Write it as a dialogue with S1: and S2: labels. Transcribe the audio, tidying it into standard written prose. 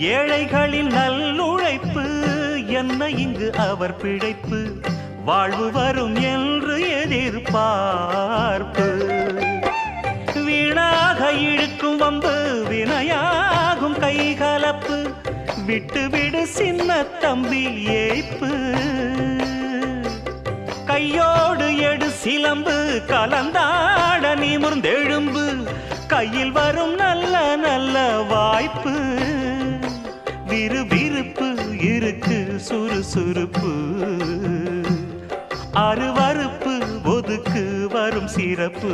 S1: ஏழைகளின் நல்லுழைப்பு என்ன இங்கு அவர் பிழைப்பு வாழ்வு வரும் என்று எதிர்பார்ப்பு வீணாக இழுக்கும் வம்பு வினையாகும் கைகலப்பு விட்டு விடு சின்ன தம்பி ஏய்ப்பு கையோடு எடு சிலம்பு கலந்தாட நிமிர்ந்தெழும்பு கையில் வரும் நல்ல நல்ல வாய்ப்பு விறுவிறுப்பு இருக்கு சுறுசுறுப்பு அருவருப்பு ஒதுக்கு வரும் சிறப்பு